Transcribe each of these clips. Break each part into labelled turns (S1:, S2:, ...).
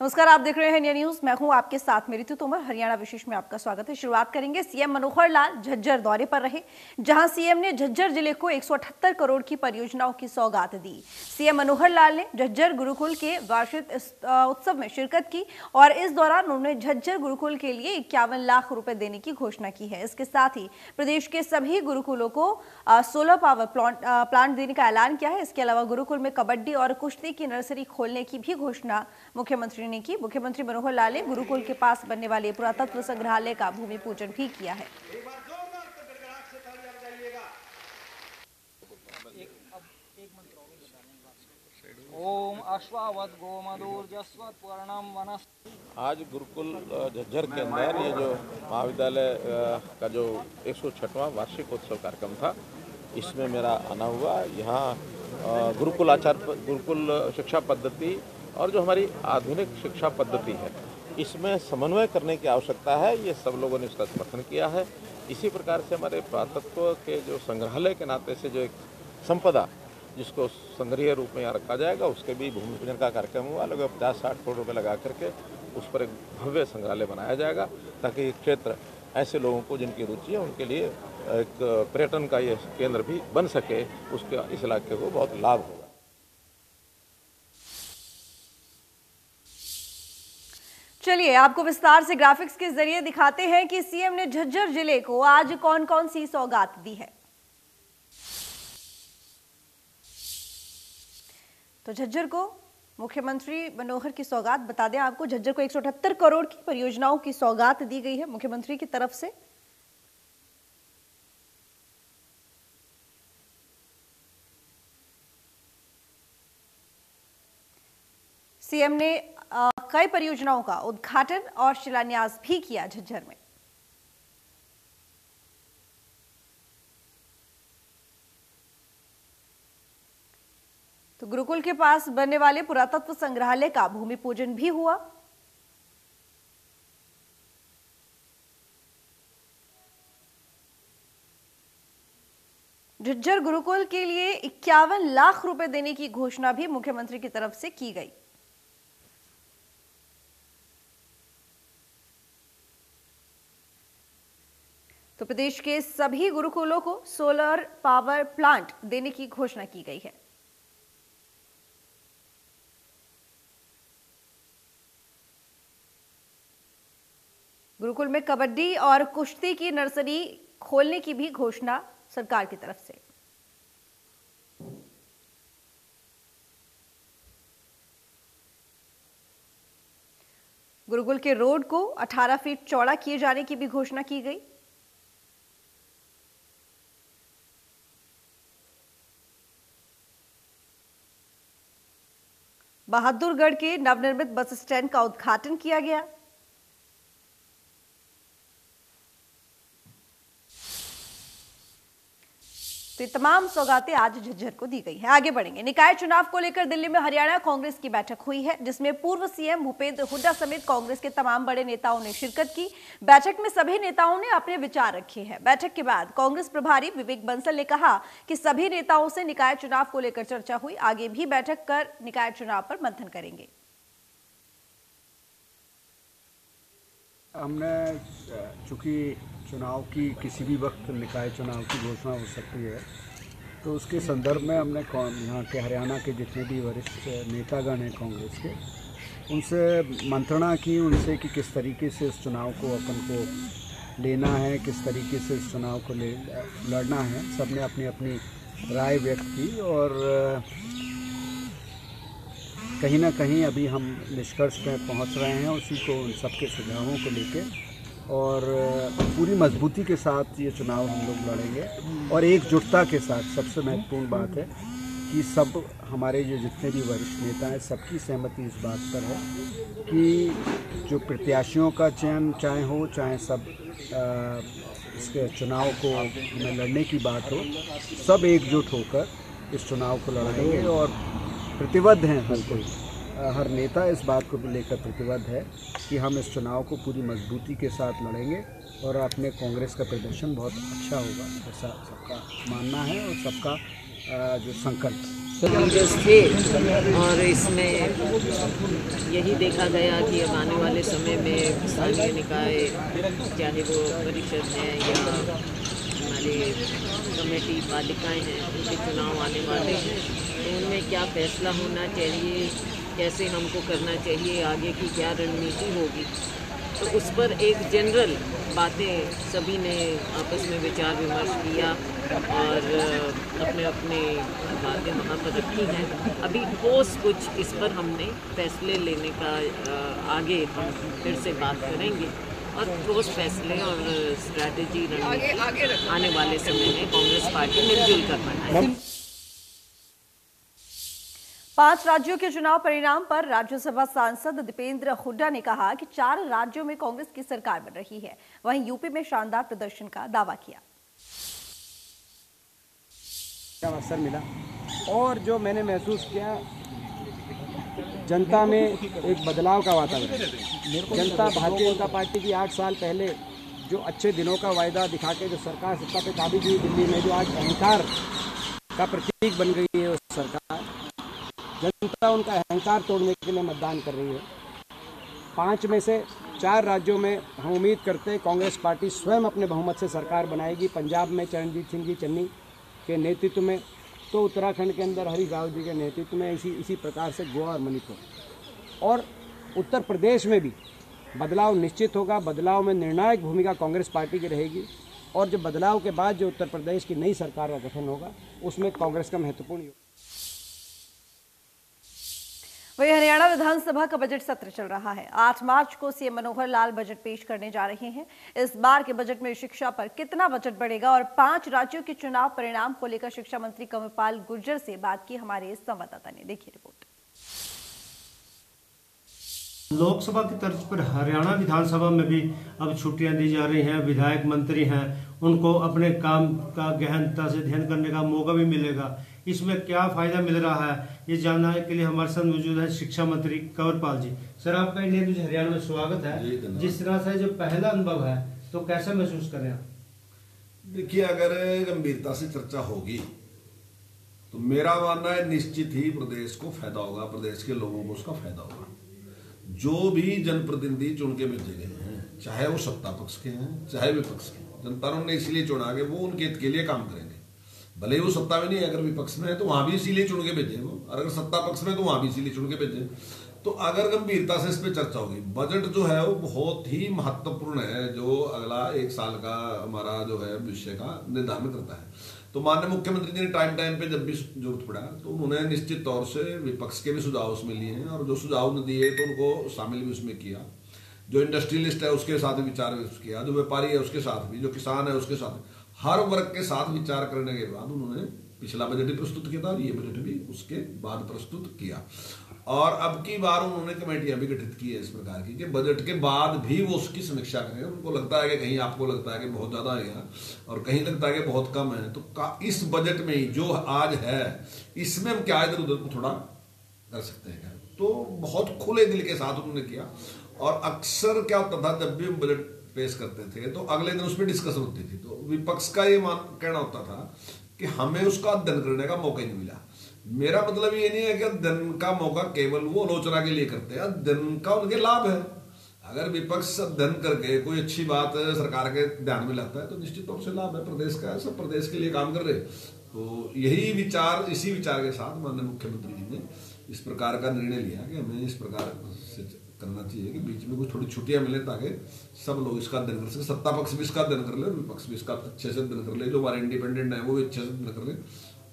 S1: नमस्कार, आप देख रहे हैं इंडिया न्यूज। मैं हूं आपके साथ मेरी तोमर। हरियाणा विशेष में आपका स्वागत है। शुरुआत करेंगे। सीएम मनोहर लाल झज्जर दौरे पर रहे, जहां सीएम ने झज्जर जिले को 178 करोड़ की परियोजनाओं की सौगात दी। सीएम मनोहर लाल ने झज्जर गुरुकुल के वार्षिक उत्सव में शिरकत की और इस दौरान उन्होंने झज्जर गुरुकुल के लिए 51 लाख रुपए देने की घोषणा की है। इसके साथ ही प्रदेश के सभी गुरुकुलों को सोलर पावर प्लांट देने का ऐलान किया है। इसके अलावा गुरुकुल में कबड्डी और कुश्ती की नर्सरी खोलने की भी घोषणा मुख्यमंत्री ने की। मुख्यमंत्री मनोहर लाल ने गुरुकुल के पास बनने वाले पुरातत्व संग्रहालय का भूमि पूजन भी किया है।
S2: ओम अश्वावत गोमदूर्जस्वत वर्णम वनस।
S3: आज गुरुकुल झज्जर के अंदर ये जो महाविद्यालय का जो 106वां वार्षिक उत्सव कार्यक्रम था, इसमें मेरा आना हुआ। यहाँ गुरुकुल शिक्षा पद्धति और जो हमारी आधुनिक शिक्षा पद्धति है, इसमें समन्वय करने की आवश्यकता है। ये सब लोगों ने इसका समर्थन किया है। इसी प्रकार से हमारे पुरातत्व के जो संग्रहालय के नाते से जो एक संपदा जिसको संग्रहीय रूप में यहाँ रखा जाएगा, उसके भी भूमि पूजन का कार्यक्रम हुआ। लगभग 50-60 करोड़ रुपये लगा करके उस पर एक भव्य संग्रहालय बनाया जाएगा, ताकि ये क्षेत्र ऐसे लोगों को जिनकी रुचि है उनके लिए एक पर्यटन का ये केंद्र भी बन सके, उसके इस इलाके को बहुत लाभ होगा।
S1: चलिए आपको विस्तार से ग्राफिक्स के जरिए दिखाते हैं कि सीएम ने झज्जर जिले को आज कौन कौन सी सौगात दी है। तो झज्जर को मुख्यमंत्री मनोहर की सौगात बता दें आपको। झज्जर को 178 करोड़ की परियोजनाओं की सौगात दी गई है मुख्यमंत्री की तरफ से। सीएम ने कई परियोजनाओं का उद्घाटन और शिलान्यास भी किया झज्जर में। तो गुरुकुल के पास बनने वाले पुरातत्व संग्रहालय का भूमि पूजन भी हुआ। झज्जर गुरुकुल के लिए 51 लाख रुपए देने की घोषणा भी मुख्यमंत्री की तरफ से की गई। तो प्रदेश के सभी गुरुकुलों को सोलर पावर प्लांट देने की घोषणा की गई है। गुरुकुल में कबड्डी और कुश्ती की नर्सरी खोलने की भी घोषणा सरकार की तरफ से। गुरुकुल के रोड को 18 फीट चौड़ा किए जाने की भी घोषणा की गई। बहादुरगढ़ के नवनिर्मित बस स्टैंड का उद्घाटन किया गया। तो तमाम सौगातें आज झज्जर को दी गई है। आगे बढ़ेंगे। निकाय चुनाव को लेकर दिल्ली में हरियाणा कांग्रेस की बैठक हुई है, जिसमें पूर्व सीएम भूपेंद्र हुड्डा समेत कांग्रेस के तमाम बड़े नेताओं ने शिरकत की। बैठक में सभी नेताओं ने अपने विचार रखे हैं। बैठक के बाद कांग्रेस प्रभारी विवेक बंसल ने कहा कि सभी नेताओं से निकाय चुनाव को लेकर चर्चा हुई। आगे भी बैठक कर निकाय चुनाव पर मंथन करेंगे।
S4: हमने चूँकि चुनाव की किसी भी वक्त निकाय चुनाव की घोषणा हो सकती है, तो उसके संदर्भ में हमने यहाँ के हरियाणा के जितने भी वरिष्ठ नेतागण हैं कांग्रेस के, उनसे मंत्रणा की उनसे कि किस तरीके से इस चुनाव को अपन को लेना है, किस तरीके से इस चुनाव को लड़ना है। सबने अपनी अपनी राय व्यक्त की और कहीं ना कहीं अभी हम निष्कर्ष पे पहुंच रहे हैं, उसी को उन सबके सुझावों को लेके, और पूरी मजबूती के साथ ये चुनाव हम लोग लड़ेंगे और एकजुटता के साथ। सबसे महत्वपूर्ण बात है कि सब हमारे जो जितने भी वरिष्ठ नेता हैं, सबकी सहमति इस बात पर है कि जो प्रत्याशियों का चयन चाहे सब इसके चुनाव को में लड़ने की बात हो, सब एकजुट होकर इस चुनाव को लड़ेंगे और प्रतिबद्ध हैं। बिल्कुल हर नेता इस बात को लेकर प्रतिबद्ध है कि हम इस चुनाव को पूरी मजबूती के साथ लड़ेंगे और अपने कांग्रेस का प्रदर्शन बहुत अच्छा होगा, ऐसा सबका मानना है और सबका जो संकल्प।
S5: लीडर्स थे और इसमें यही देखा गया कि अब आने वाले समय में स्थानीय निकाय चाहे वो परिषद है या हमारे कमेटी पालिकाएं हैं उनके चुनाव आने वाले हैं, तो उनमें क्या फैसला होना चाहिए, कैसे हमको करना चाहिए, आगे की क्या रणनीति होगी, तो उस पर एक जनरल बातें सभी ने आपस में विचार विमर्श किया और अपने अपने बातें वहाँ पर रखी हैं। अभी ठोस कुछ इस पर हमने फैसले लेने का आगे हम फिर से बात करेंगे और ठोस फैसले और स्ट्रैटेजी रणनीति आने वाले समय में कांग्रेस पार्टी मिलजुल कर बनाएगी।
S1: 5 राज्यों के चुनाव परिणाम पर राज्यसभा सांसद दीपेंद्र हुड्डा ने कहा कि 4 राज्यों में कांग्रेस की सरकार बन रही है। वहीं यूपी में शानदार प्रदर्शन का दावा किया।
S6: अवसर मिला और जो मैंने महसूस किया, जनता में एक बदलाव का वातावरण। जनता भारतीय जनता पार्टी की 8 साल पहले जो अच्छे दिनों का वायदा दिखा के जो सरकार सत्ता पे काबिज हुई दिल्ली में, जो आज अहंकार का प्रतीक बन गई है उस सरकार, जनता उनका अहंकार तोड़ने के लिए मतदान कर रही है। 5 में से 4 राज्यों में हम उम्मीद करते हैं कांग्रेस पार्टी स्वयं अपने बहुमत से सरकार बनाएगी। पंजाब में चरणजीत सिंह जी चन्नी के नेतृत्व में, तो उत्तराखंड के अंदर हरीश रावत जी के नेतृत्व में, इसी प्रकार से गोवा और मणिपुर, और उत्तर प्रदेश में भी बदलाव निश्चित होगा। बदलाव में निर्णायक भूमिका कांग्रेस पार्टी की रहेगी और जो बदलाव के बाद जो उत्तर प्रदेश की नई सरकार का गठन होगा उसमें कांग्रेस का महत्वपूर्ण योगदान।
S1: वही हरियाणा विधानसभा का बजट सत्र चल रहा है। 8 मार्च को सीएम मनोहर लाल बजट पेश करने जा रहे हैं। इस बार के बजट में शिक्षा पर कितना बजट बढ़ेगा और 5 राज्यों के चुनाव परिणाम को लेकर शिक्षा मंत्री कंवरपाल गुर्जर से बात की हमारे संवाददाता ने। देखिए रिपोर्ट।
S7: लोकसभा की तर्ज पर हरियाणा विधानसभा में भी अब छुट्टियां दी जा रही हैं। विधायक मंत्री हैं, उनको अपने काम का गहनता से अध्ययन करने का मौका भी मिलेगा। इसमें क्या फायदा मिल रहा है, ये जानने के लिए हमारे साथ मौजूद है शिक्षा मंत्री कंवरपाल जी। सर, आपका इंडिया न्यूज हरियाणा में स्वागत है। जिस तरह से जो पहला अनुभव है, तो कैसा महसूस कर रहे हैं?
S8: देखिए, अगर गंभीरता से चर्चा होगी तो मेरा मानना है निश्चित ही प्रदेश को फायदा होगा, प्रदेश के लोगों को उसका फायदा होगा। जो भी जनप्रतिनिधि चुन के भेजे गए हैं, चाहे वो सत्ता पक्ष के हैं चाहे विपक्ष के, जनता ने उन्हें इसलिए चुना कि वो उनके हित के लिए काम करेंगे। भले ही वो सत्ता में नहीं है, अगर विपक्ष में है तो वहां भी इसीलिए चुन के भेजे वो, और अगर सत्ता पक्ष में तो वहां भी इसीलिए चुन के भेजे। तो अगर गंभीरता से इस पर चर्चा होगी, बजट जो है वो बहुत ही महत्वपूर्ण है, जो अगला 1 साल का हमारा जो है विषय का निर्धारण करता है। तो माननीय मुख्यमंत्री जी ने टाइम पे जब भी जरूरत पड़ा तो उन्होंने निश्चित तौर से विपक्ष के भी सुझाव उसमें लिए हैं, और जो सुझाव उन्होंने दिए तो उनको शामिल भी उसमें किया। जो इंडस्ट्रियलिस्ट है उसके साथ विचार किया, जो व्यापारी है उसके साथ भी, जो किसान है उसके साथ, हर वर्ग के साथ विचार करने के बाद उन्होंने पिछला बजट भी प्रस्तुत किया था और ये बजट भी उसके बाद प्रस्तुत किया। और अब की बार उन्होंने कमेटियां भी गठित की है इस प्रकार की कि बजट के बाद भी वो उसकी समीक्षा करें। उनको लगता है कि कहीं आपको लगता है कि बहुत ज्यादा है और कहीं लगता है कि बहुत कम है, तो इस बजट में ही जो आज है इसमें हम क्या इधर उधर को थोड़ा कर सकते हैं। तो बहुत खुले दिल के साथ उन्होंने किया। और अक्सर क्या होता था, जब भी हम बजट पेश करते थे तो अगले दिन उसमें डिस्कशन होती थी, तो विपक्ष का ये कहना होता था कि हमें उसका अध्ययन करने का मौका ही नहीं मिला। मेरा मतलब ये नहीं है कि अध्ययन का मौका केवल वो आलोचना के लिए करते हैं, अध्ययन का उनके लाभ है। अगर विपक्ष अध्ययन करके कोई अच्छी बात सरकार के ध्यान में लाता है तो निश्चित तौर से लाभ है प्रदेश का, सब प्रदेश के लिए काम कर रहे। तो यही विचार, इसी विचार के साथ माननीय मुख्यमंत्री जी ने इस प्रकार का निर्णय लिया कि हमें इस प्रकार से करना चाहिए कि बीच में कुछ थोड़ी छुट्टियां मिले ताकि सब लोग इसका अध्ययन कर सके। सत्ता पक्ष भी इसका अध्ययन कर ले, विपक्ष भी इसका अच्छे से अध्ययन कर ले, जो हमारे इंडिपेंडेंट है वो भी अच्छे से अध्ययन कर ले।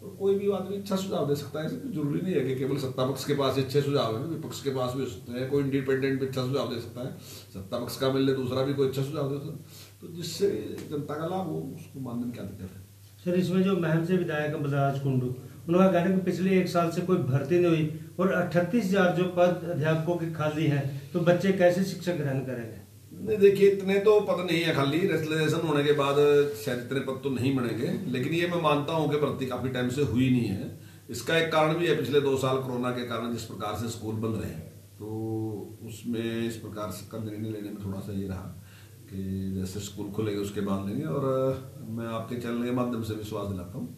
S8: और कोई भी आदमी अच्छा सुझाव दे सकता है, जरूरी नहीं है कि केवल सत्ता पक्ष के पास अच्छे सुझाव है, विपक्ष के पास भी हो सकते हैं। कोई इंडिपेंडेंट भी अच्छा सुझाव दे सकता है, सत्ता पक्ष का मिल ले दूसरा भी कोई अच्छा सुझाव दे सकता है, तो जिससे जनता का लाभ हो उसको मानने में क्या दिक्कत है।
S7: सर, इसमें जो महम से विधायक बलराज कुंडू, उन्होंने कहा कि पिछले 1 साल से कोई भर्ती नहीं हुई और 38,000 जो पद अध्यापकों के खाली हैं, तो बच्चे कैसे शिक्षा ग्रहण करेंगे?
S8: नहीं, देखिए, इतने तो पद नहीं है खाली, रेजिस्ट्रेशन होने के बाद शायद इतने पद तो नहीं बनेंगे, लेकिन ये मैं मानता हूं कि भर्ती काफी टाइम से हुई नहीं है। इसका एक कारण भी है, पिछले 2 साल कोरोना के कारण जिस प्रकार से स्कूल बंद रहे, तो उसमें इस प्रकार से का निर्णय लेने में थोड़ा सा ये रहा कि जैसे स्कूल खुलेंगे उसके बाद लेंगे। और मैं आपके चैनल के माध्यम से विश्वास दिलाता हूँ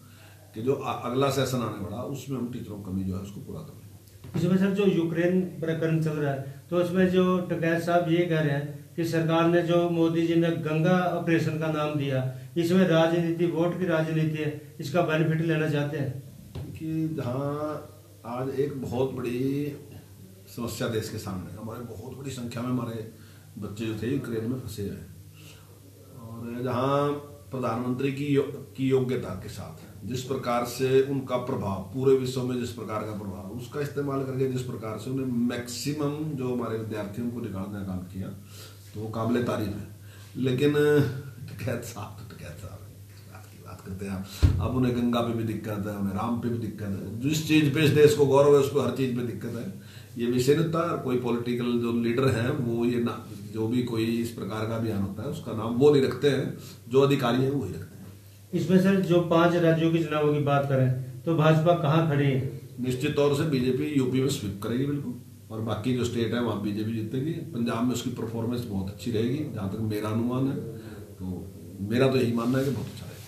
S8: कि जो अगला सेशन आने वाला उसमें हम टीचरों की कमी जो है उसको पूरा कर लेंगे।
S7: इसमें सर जो यूक्रेन प्रकरण चल रहा है तो उसमें जो टिकैत साहब ये कह रहे हैं कि सरकार ने जो मोदी जी ने गंगा ऑपरेशन का नाम दिया, इसमें राजनीति, वोट की राजनीति है, इसका बेनिफिट लेना चाहते हैं।
S8: कि जहाँ आज एक बहुत बड़ी समस्या देश के सामने, हमारे बहुत बड़ी संख्या में हमारे बच्चे जो थे यूक्रेन में फंसे हैं, और जहाँ प्रधानमंत्री की योग्यता के साथ जिस प्रकार से उनका प्रभाव पूरे विश्व में, जिस प्रकार का प्रभाव उसका इस्तेमाल करके जिस प्रकार से उन्हें मैक्सिमम जो हमारे विद्यार्थियों को निकालने का काम किया, तो वो काबिल तारीफ है। लेकिन टिकैत साहब की बात करते हैं अब उन्हें गंगा पे भी दिक्कत है, उन्हें राम पे भी दिक्कत है, जिस चीज पे इस देश को गौरव है उस पर हर चीज पे दिक्कत है। ये विषय नहीं था, कोई पॉलिटिकल जो लीडर हैं वो ये ना, जो भी कोई इस प्रकार का अभियान होता है उसका नाम वो नहीं रखते हैं, जो अधिकारी हैं वही रखते हैं।
S7: इसमें सर जो 5 राज्यों के चुनावों की बात करें तो भाजपा कहाँ खड़ी है?
S8: निश्चित तौर से बीजेपी यूपी में स्वीप करेगी बिल्कुल, और बाकी जो स्टेट है वहाँ बीजेपी जीतेगी। पंजाब में उसकी परफॉर्मेंस बहुत अच्छी रहेगी जहाँ तक मेरा अनुमान है, तो मेरा तो यही मानना है कि बहुत अच्छा रहेगा।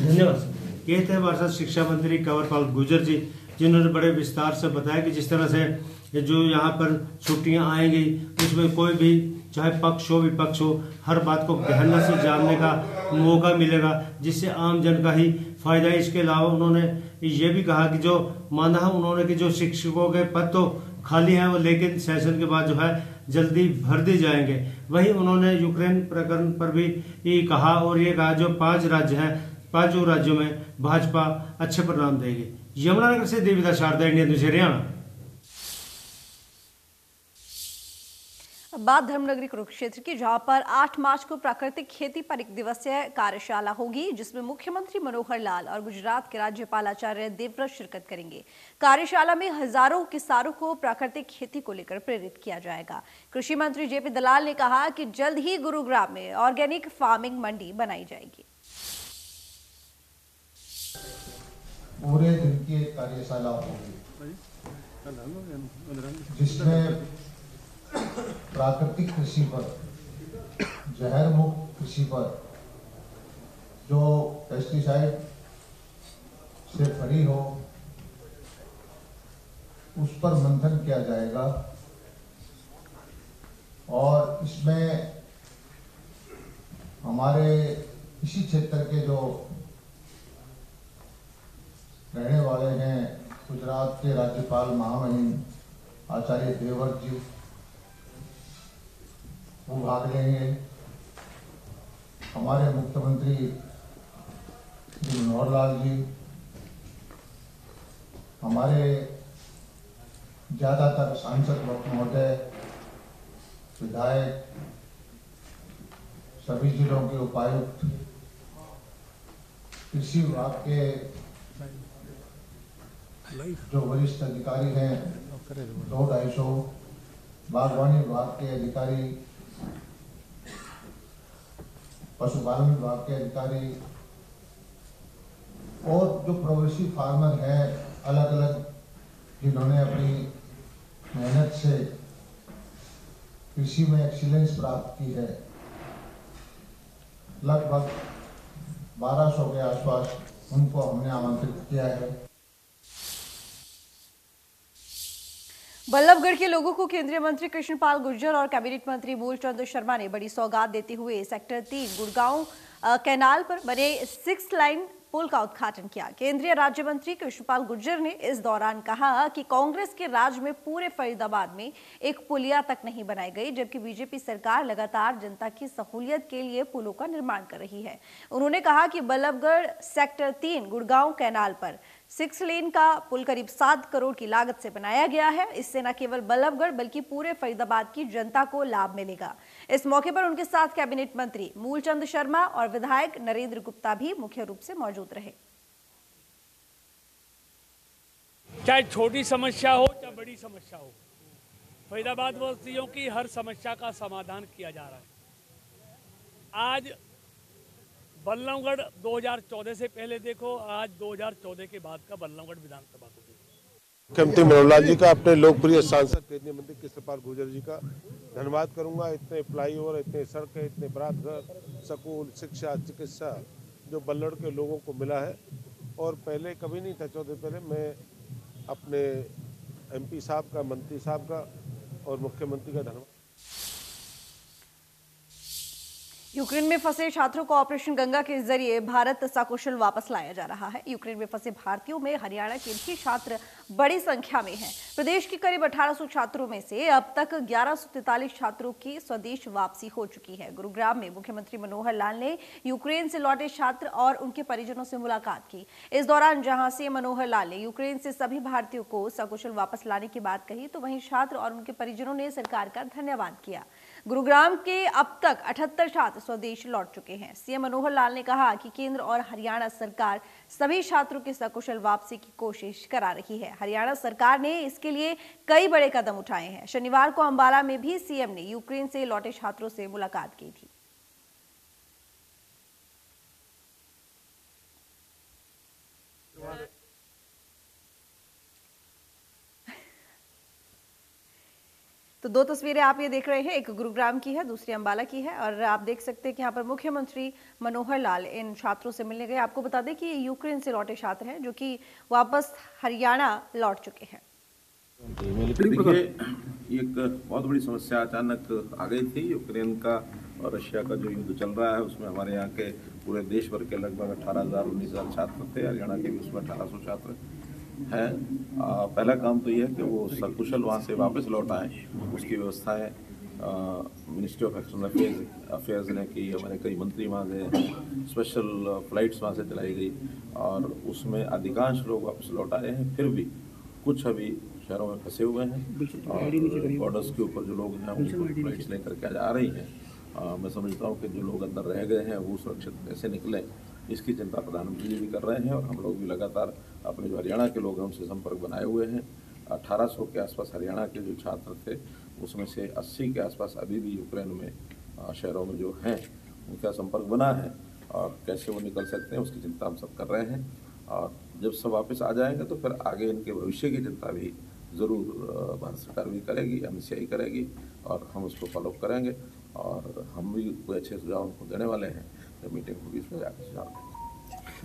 S7: धन्यवाद सर। ये थे हमारे साथ शिक्षा मंत्री कंवरपाल गुर्जर जी, जिन्होंने बड़े विस्तार से बताया कि जिस तरह से जो यहाँ पर छुट्टियाँ आएंगी उसमें कोई भी चाहे पक्ष हो विपक्ष हो, हर बात को गहनता से जानने का मौका मिलेगा, जिससे आम जन का ही फायदा है। इसके अलावा उन्होंने ये भी कहा कि जो माना उन्होंने कि जो शिक्षकों के पद तो खाली हैं वो लेकिन सेशन के बाद जो है जल्दी भर दिए जाएंगे। वहीं उन्होंने यूक्रेन प्रकरण पर भी ये कहा, और ये कहा जो 5 राज्य हैं, 5 राज्यों में भाजपा अच्छे परिणाम देगी। यमुनानगर से देविदा शारदा, इंडिया न्यूज़ हरियाणा।
S1: बात धर्मनगरी कुरुक्षेत्र की, जहां पर 8 मार्च को प्राकृतिक खेती पर 1 दिवसीय कार्यशाला होगी, जिसमें मुख्यमंत्री मनोहर लाल और गुजरात के राज्यपाल आचार्य देवव्रत शिरकत करेंगे। कार्यशाला में हजारों किसानों को प्राकृतिक खेती को लेकर प्रेरित किया जाएगा। कृषि मंत्री जेपी दलाल ने कहा कि जल्द ही गुरुग्राम में ऑर्गेनिक फार्मिंग मंडी बनाई जाएगी।
S9: पूरे दिन की एक कार्यशाला होगी जिसमें प्राकृतिक कृषि पर, जहर मुक्त कृषि पर, जो पेस्टिसाइड से फ्री हो उस पर मंथन किया जाएगा। और इसमें हमारे इसी क्षेत्र के जो रहने वाले हैं गुजरात के राज्यपाल महामहिम आचार्य देवव्रत जी वो भाग लेंगे। हमारे मुख्यमंत्री श्री मनोहर लाल जी, हमारे ज्यादातर सांसद महोदय, विधायक, सभी जिलों के उपायुक्त, कृषि विभाग के जो वरिष्ठ अधिकारी हैं 200-250, बागवानी विभाग के अधिकारी, पशुपालन विभाग के अधिकारी और जो प्रोग्रेसिव फार्मर हैं अलग अलग, जिन्होंने अपनी मेहनत से कृषि में एक्सीलेंस प्राप्त की है, लगभग 1200 के आसपास उनको हमने आमंत्रित किया है।
S1: बल्लभगढ़ के लोगों को केंद्रीय मंत्री कृष्णपाल गुर्जर और कैबिनेट मंत्री मूलचंद शर्मा ने बड़ी सौगात देते हुए सेक्टर 3 गुड़गांव कैनाल पर बने 6 लाइन पुल का उद्घाटन किया। केंद्रीय राज्य मंत्री कृष्णपाल गुर्जर ने इस दौरान कहा कि कांग्रेस के राज में पूरे फरीदाबाद में एक पुलिया तक नहीं बनाई गई, जबकि बीजेपी सरकार लगातार जनता की सहूलियत के लिए पुलों का निर्माण कर रही है। उन्होंने कहा कि बल्लभगढ़ सेक्टर 3 गुड़गांव कैनाल पर 6 लेन का पुल करीब 7 करोड़ की लागत से बनाया गया है। इससे न केवल बल्लभगढ़ बल्कि पूरे फरीदाबाद की जनता को लाभ मिलेगा। इस मौके पर उनके साथ कैबिनेट मंत्री मूलचंद शर्मा और विधायक नरेंद्र गुप्ता भी मुख्य रूप से मौजूद रहे।
S10: चाहे छोटी समस्या हो चाहे बड़ी समस्या हो, फरीदाबाद वासियों की हर समस्या का समाधान किया जा रहा है। आज बल्लभगढ़ 2014 से पहले देखो, आज 2014 के बाद का बल्लभगढ़ विधानसभा को देखो।
S11: मुख्यमंत्री मनोहर लाल जी का, अपने लोकप्रिय सांसद केंद्रीय मंत्री कृष्णपाल गुर्जर जी का धन्यवाद करूंगा। इतने फ्लाईओवर, इतने सड़कें, इतने बरात घर, स्कूल, शिक्षा, चिकित्सा जो बल्लभगढ़ के लोगों को मिला है, और पहले कभी नहीं था। 14 पहले मैं अपने MP साहब का, मंत्री साहब का और मुख्यमंत्री का धन्यवाद।
S1: यूक्रेन में फंसे छात्रों को ऑपरेशन गंगा के जरिए भारत सकुशल वापस लाया जा रहा है। यूक्रेन में फंसे भारतीयों में हरियाणा के भी छात्र बड़ी संख्या में हैं। प्रदेश के करीब 1800 छात्रों में से अब तक 1143 छात्रों की स्वदेश वापसी हो चुकी है। गुरुग्राम में मुख्यमंत्री मनोहर लाल ने यूक्रेन से लौटे छात्र और उनके परिजनों से मुलाकात की। इस दौरान जहां से मनोहर लाल ने यूक्रेन से सभी भारतीयों को सकुशल वापस लाने की बात कही, तो वहीं छात्र और उनके परिजनों ने सरकार का धन्यवाद किया। गुरुग्राम के अब तक 78 छात्र स्वदेश लौट चुके हैं। सीएम मनोहर लाल ने कहा कि केंद्र और हरियाणा सरकार सभी छात्रों की सकुशल वापसी की कोशिश करा रही है। हरियाणा सरकार ने इसके लिए कई बड़े कदम उठाए हैं। शनिवार को अंबाला में भी सीएम ने यूक्रेन से लौटे छात्रों से मुलाकात की थी। तो दो तस्वीरें आप ये देख रहे हैं, एक गुरुग्राम की है, दूसरी अंबाला की है। और आप देख सकते हैं कि यहाँ पर मुख्यमंत्री मनोहर लाल इन छात्रों से मिलने गए। आपको बता दें कि ये यूक्रेन से लौटे छात्र हैं जो कि वापस हरियाणा लौट चुके हैं।
S3: देखिए, एक बहुत बड़ी समस्या अचानक आ गई थी। यूक्रेन का और रशिया का जो युद्ध चल रहा है उसमें हमारे यहाँ के पूरे देश भर के लगभग 18,000-19,000 छात्र थे। हरियाणा के भी उसमें 1800 छात्र हैं। पहला काम तो यह है कि वो सकुशल वहाँ से वापस लौट आए। उसकी व्यवस्थाएं मिनिस्ट्री ऑफ एक्सटर्नल अफेयर्स ने की। हमारे कई मंत्री वहाँ गए, स्पेशल फ्लाइट्स वहाँ से चलाई गई और उसमें अधिकांश लोग वापस लौट आए हैं। फिर भी कुछ अभी शहरों में फंसे हुए हैं और बॉर्डर्स के ऊपर जो लोग हैं उनको फ्लाइट्स लेकर के आ रही हैं। मैं समझता हूँ कि जो लोग अंदर रह गए हैं वो सुरक्षित कैसे निकलें, इसकी चिंता प्रधानमंत्री जी भी कर रहे हैं और हम लोग भी लगातार अपने जो हरियाणा के लोग हैं उनसे संपर्क बनाए हुए हैं। 1800 के आसपास हरियाणा के जो छात्र थे उसमें से 80 के आसपास अभी भी यूक्रेन में शहरों में जो हैं उनका संपर्क बना है और कैसे वो निकल सकते हैं उसकी चिंता हम सब कर रहे हैं। और जब सब वापस आ जाएंगे तो फिर आगे इनके भविष्य की चिंता भी ज़रूर भारत सरकार भी करेगी, MCI करेगी और हम उसको फॉलो करेंगे और हम भी कोई अच्छे सुझाव उनको देने वाले हैं। जब मीटिंग होगी इसमें जाकर सुझाव देंगे।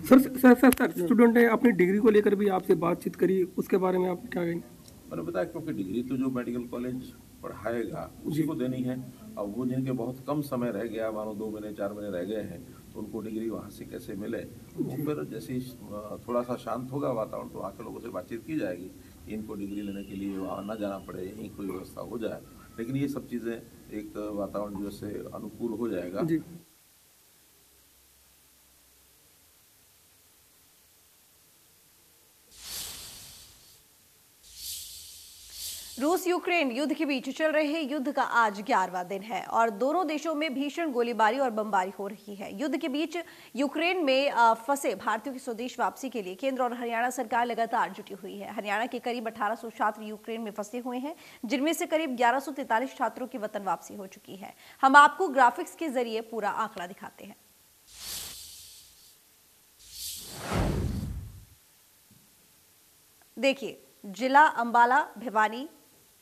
S12: सर स्टूडेंट ने अपनी डिग्री को लेकर भी आपसे बातचीत करी, उसके बारे में आप क्या कहेंगे?
S3: मैंने बताया क्योंकि डिग्री तो जो मेडिकल कॉलेज पढ़ाएगा उसी को देनी है। अब वो जिनके बहुत कम समय रह गया, मानो 2 महीने 4 महीने रह गए हैं, तो उनको डिग्री वहाँ से कैसे मिले। वो फिर जैसे थोड़ा सा शांत होगा वातावरण तो वहाँ के लोगों से बातचीत की जाएगी, इनको डिग्री लेने के लिए वहाँ ना जाना पड़े, यहीं कोई व्यवस्था हो जाए। लेकिन ये सब चीज़ें एक वातावरण जो से अनुकूल हो जाएगा।
S1: रूस यूक्रेन युद्ध के बीच चल रहे युद्ध का आज 11वां दिन है और दोनों देशों में भीषण गोलीबारी और बमबारी हो रही है। युद्ध के बीच यूक्रेन में फंसे भारतीयों की स्वदेश वापसी के लिए केंद्र और हरियाणा सरकार लगातार जुटी हुई है। हरियाणा के करीब 1800 छात्र यूक्रेन में फंसे हुए हैं, जिनमें से करीब 1143 छात्रों की वतन वापसी हो चुकी है। हम आपको ग्राफिक्स के जरिए पूरा आंकड़ा दिखाते हैं। देखिए, जिला अंबाला, भिवानी,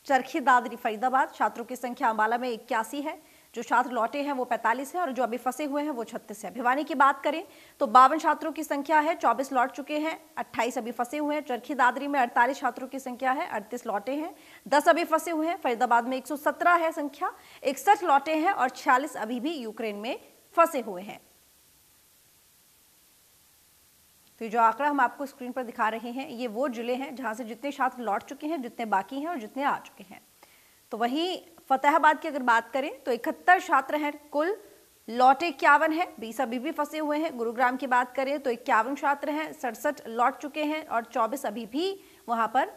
S1: चरखी दादरी, फरीदाबाद। छात्रों की संख्या अंबाला में 81 है, जो छात्र लौटे हैं वो 45 है और जो अभी फंसे हुए हैं वो 36 है। भिवानी की बात करें तो 52 छात्रों की संख्या है, 24 लौट चुके हैं, 28 अभी फंसे हुए हैं। चरखी दादरी में 48 छात्रों की संख्या है, 38 लौटे हैं, 10 अभी फंसे हुए हैं। फरीदाबाद में 117 है संख्या, 61 लौटे हैं और 46 अभी भी यूक्रेन में फंसे हुए हैं। तो जो आंकड़ा हम आपको स्क्रीन पर दिखा रहे हैं ये वो जिले हैं जहां से जितने छात्र लौट चुके हैं, जितने बाकी हैं और जितने आ चुके हैं। तो वहीं फतेहाबाद की अगर बात करें तो 71 छात्र हैं कुल, लौटे 51 हैं, 20 अभी भी फंसे हुए हैं। गुरुग्राम की बात करें तो 51 छात्र हैं, 67 लौट चुके हैं और 24 अभी भी वहां पर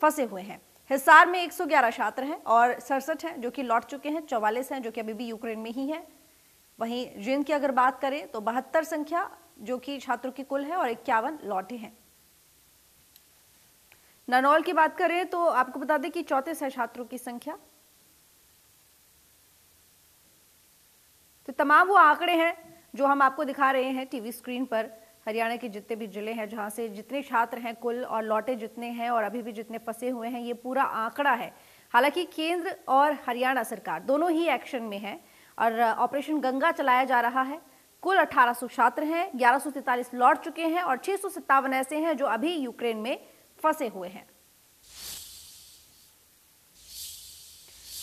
S1: फंसे हुए हैं। हिसार में 111 छात्र हैं और 67 हैं जो कि लौट चुके हैं, 44 हैं जो कि अभी भी यूक्रेन में ही है। वहीं जींद की अगर बात करें तो 72 संख्या जो कि छात्रों की कुल है और 51 लौटे हैं। नानौल की बात करें तो आपको बता दें कि 34 है छात्रों की संख्या। तो तमाम वो आंकड़े हैं जो हम आपको दिखा रहे हैं टीवी स्क्रीन पर। हरियाणा के जितने भी जिले हैं जहां से जितने छात्र हैं कुल और लौटे जितने हैं और अभी भी जितने फंसे हुए हैं, ये पूरा आंकड़ा है। हालांकि केंद्र और हरियाणा सरकार दोनों ही एक्शन में है और ऑपरेशन गंगा चलाया जा रहा है। कुल 1800 छात्र हैं, 1143 लौट चुके हैं और 657 ऐसे हैं जो अभी यूक्रेन में फंसे हुए हैं।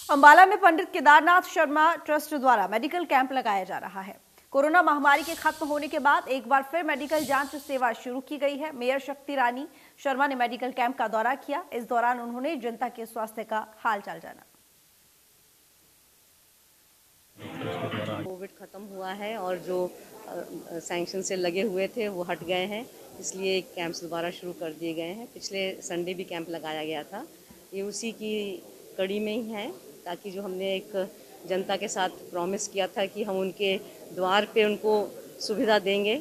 S1: अंबाला में पंडित केदारनाथ शर्मा ट्रस्ट द्वारा मेडिकल कैंप लगाया जा रहा है। कोरोना महामारी के खत्म होने के बाद एक बार फिर मेडिकल जांच सेवा शुरू की गई है। मेयर शक्ति रानी शर्मा ने मेडिकल कैंप का दौरा किया। इस दौरान उन्होंने जनता के स्वास्थ्य का हालचाल जाना।
S13: कोविड खत्म हुआ है और जो सैंक्शन से लगे हुए थे वो हट गए हैं, इसलिए कैंप्स दोबारा शुरू कर दिए गए हैं। पिछले संडे भी कैंप लगाया गया था, ये उसी की कड़ी में ही है, ताकि जो हमने एक जनता के साथ प्रॉमिस किया था कि हम उनके द्वार पे उनको सुविधा देंगे,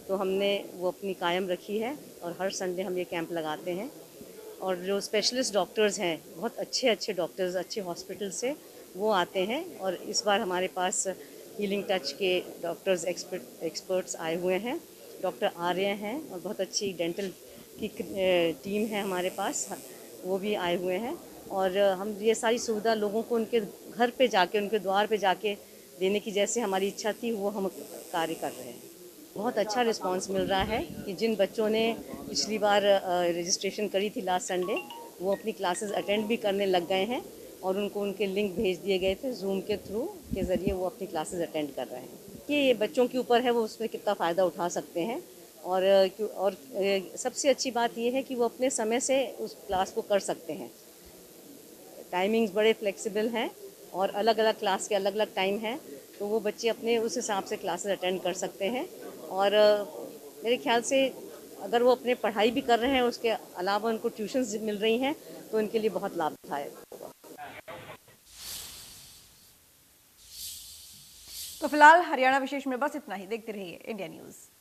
S13: तो हमने वो अपनी कायम रखी है और हर संडे हम ये कैंप लगाते हैं। और जो स्पेशलिस्ट डॉक्टर्स हैं, बहुत अच्छे डॉक्टर्स अच्छे हॉस्पिटल से वो आते हैं। और इस बार हमारे पास हीलिंग टच के डॉक्टर्स एक्सपर्ट्स आए हुए हैं, डॉक्टर आर्य हैं और बहुत अच्छी डेंटल की टीम है हमारे पास, वो भी आए हुए हैं। और हम ये सारी सुविधा लोगों को उनके घर पे जाके, उनके द्वार पे जाके देने की जैसे हमारी इच्छा थी वो हम कार्य कर रहे हैं। बहुत अच्छा रिस्पांस मिल रहा है कि जिन बच्चों ने पिछली बार रजिस्ट्रेशन करी थी लास्ट संडे, वो अपनी क्लासेस अटेंड भी करने लग गए हैं और उनको उनके लिंक भेज दिए गए थे जूम के थ्रू के ज़रिए वो अपनी क्लासेस अटेंड कर रहे हैं। कि ये बच्चों के ऊपर है वो उसमें कितना फ़ायदा उठा सकते हैं। और सबसे अच्छी बात ये है कि वो अपने समय से उस क्लास को कर सकते हैं। टाइमिंग्स बड़े फ्लेक्सिबल हैं और अलग अलग क्लास के अलग अलग टाइम हैं, तो वो बच्चे अपने उस हिसाब से क्लासेस अटेंड कर सकते हैं। और मेरे ख्याल से अगर वो अपने पढ़ाई भी कर रहे हैं, उसके अलावा उनको ट्यूशन्स मिल रही हैं, तो उनके लिए बहुत लाभदायक होगा।
S1: तो फिलहाल हरियाणा विशेष में बस इतना ही। देखते रहिए इंडिया न्यूज़।